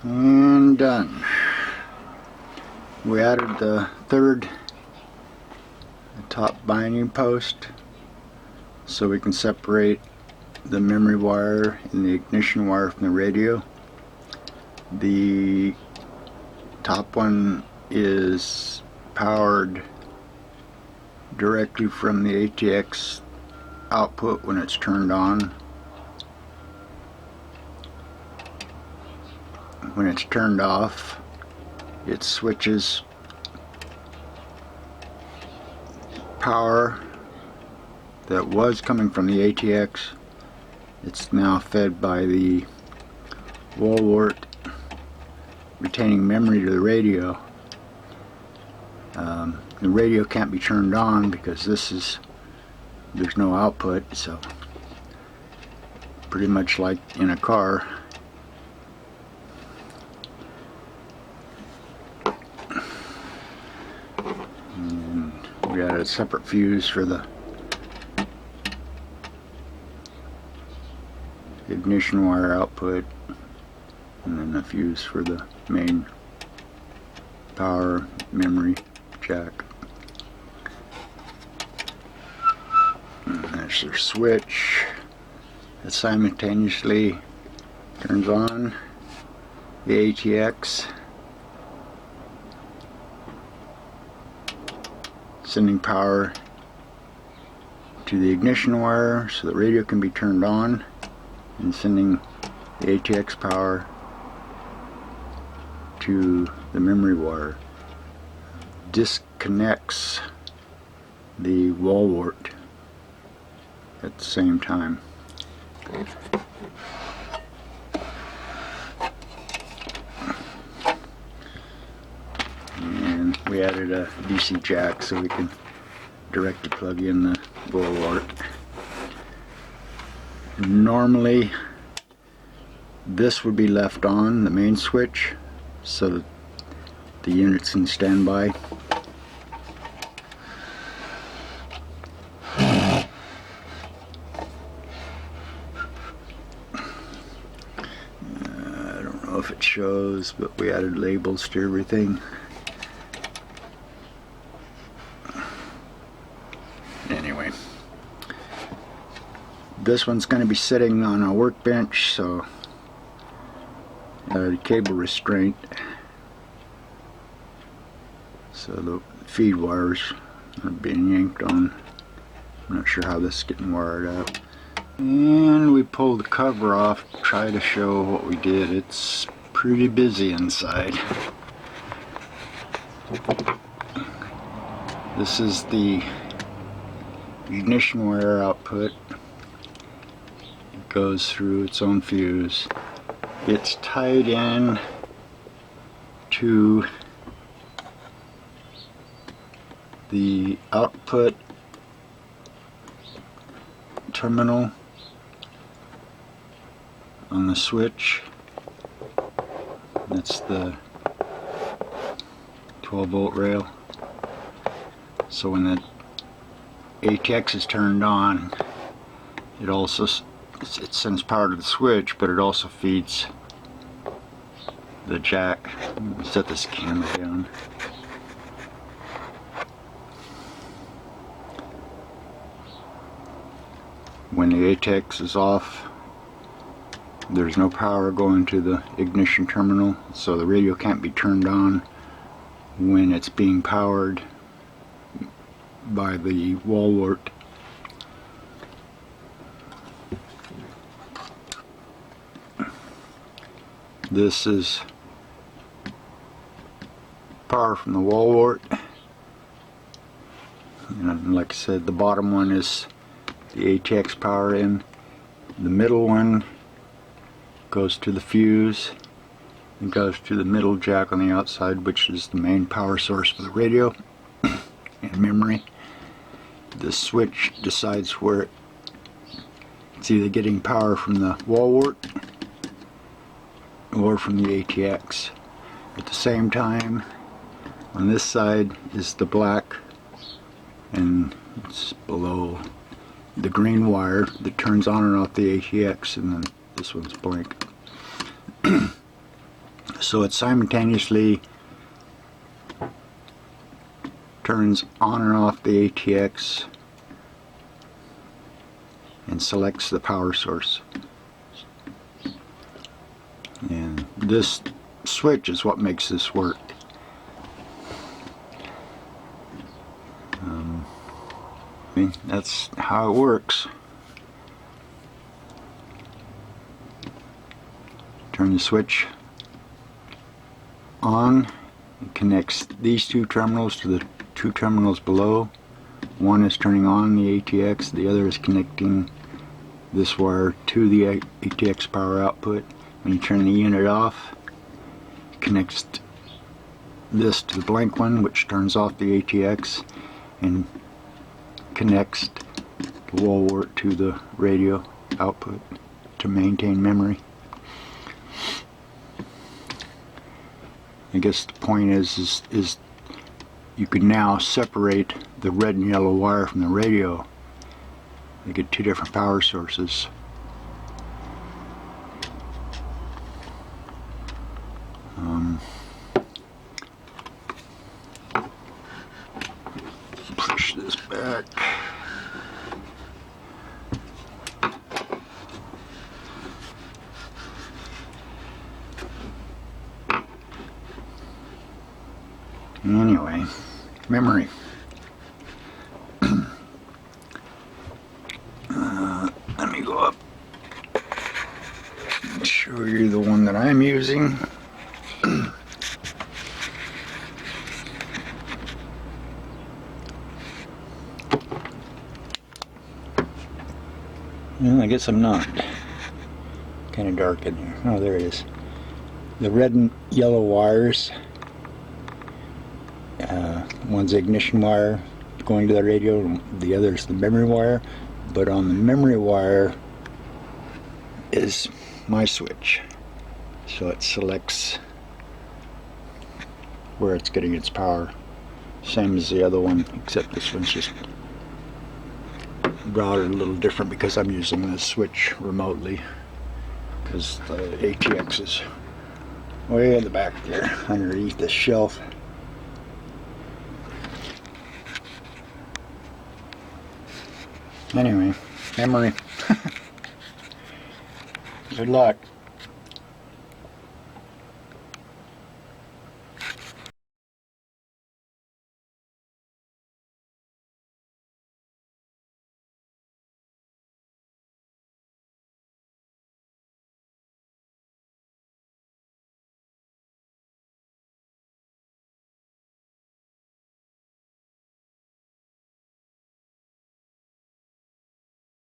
And done. We added the third top binding post so we can separate the memory wire and the ignition wire from the radio. The top one is powered directly from the ATX output when it's turned on. When it's turned off, it switches power that was coming from the ATX. It's now fed by the Wall Wart retaining memory to the radio. The radio can't be turned on because there's no output, so pretty much like in a car. And we added a separate fuse for the ignition wire output, and then a fuse for the main power memory jack. And there's their switch that simultaneously turns on the ATX, sending power to the ignition wire so the radio can be turned on, and sending the ATX power to the memory wire. Disconnects the Wall Wart at the same time. And we added a DC jack so we can directly plug in the Wall Wart. Normally this would be left on, the main switch, so that the unit's in standby. I don't know if it shows, but we added labels to everything. Anyway, this one's going to be sitting on a workbench, so cable restraint, so the feed wires are being yanked on. I'm not sure how this is getting wired up. And we pulled the cover off to try to show what we did. It's pretty busy inside. This is the ignition wire output. It goes through its own fuse. It's tied in to the output terminal on the switch. That's the 12-volt rail. So when the ATX is turned on, it sends power to the switch, but it also feeds the jack. Let me set this camera down. When the ATX is off, there's no power going to the ignition terminal, so the radio can't be turned on when it's being powered by the Wall Wart. This is power from the Wall Wart, and like I said, the bottom one is the ATX power in. The middle one goes to the fuse and goes to the middle jack on the outside, which is the main power source for the radio and memory. The switch decides where it's either getting power from the Wall Wart or from the ATX. At the same time, on this side is the black, and it's below the green wire that turns on and off the ATX, and then this one's blank. So it simultaneously turns on and off the ATX and selects the power source. And this switch is what makes this work. That's how it works. Turn the switch on. It connects these two terminals to the two terminals below. One is turning on the ATX, the other is connecting this wire to the ATX power output. When you turn the unit off, it connects this to the blank one, which turns off the ATX, and connects the Wall Wart to the radio output to maintain memory. I guess the point is you can now separate the red and yellow wire from the radio. You get two different power sources. Push this back. Anyway, memory. Let me go up and show you the one that I'm using. Well, I guess I'm not. Kind of dark in there. Oh, there it is. The red and yellow wires. One's the ignition wire going to the radio, the other is the memory wire. But on the memory wire is my switch. So it selects where it's getting its power. Same as the other one, except this one's just routed a little different because I'm using the switch remotely, because the ATX is way in the back there underneath the shelf. Anyway, memory. Good luck.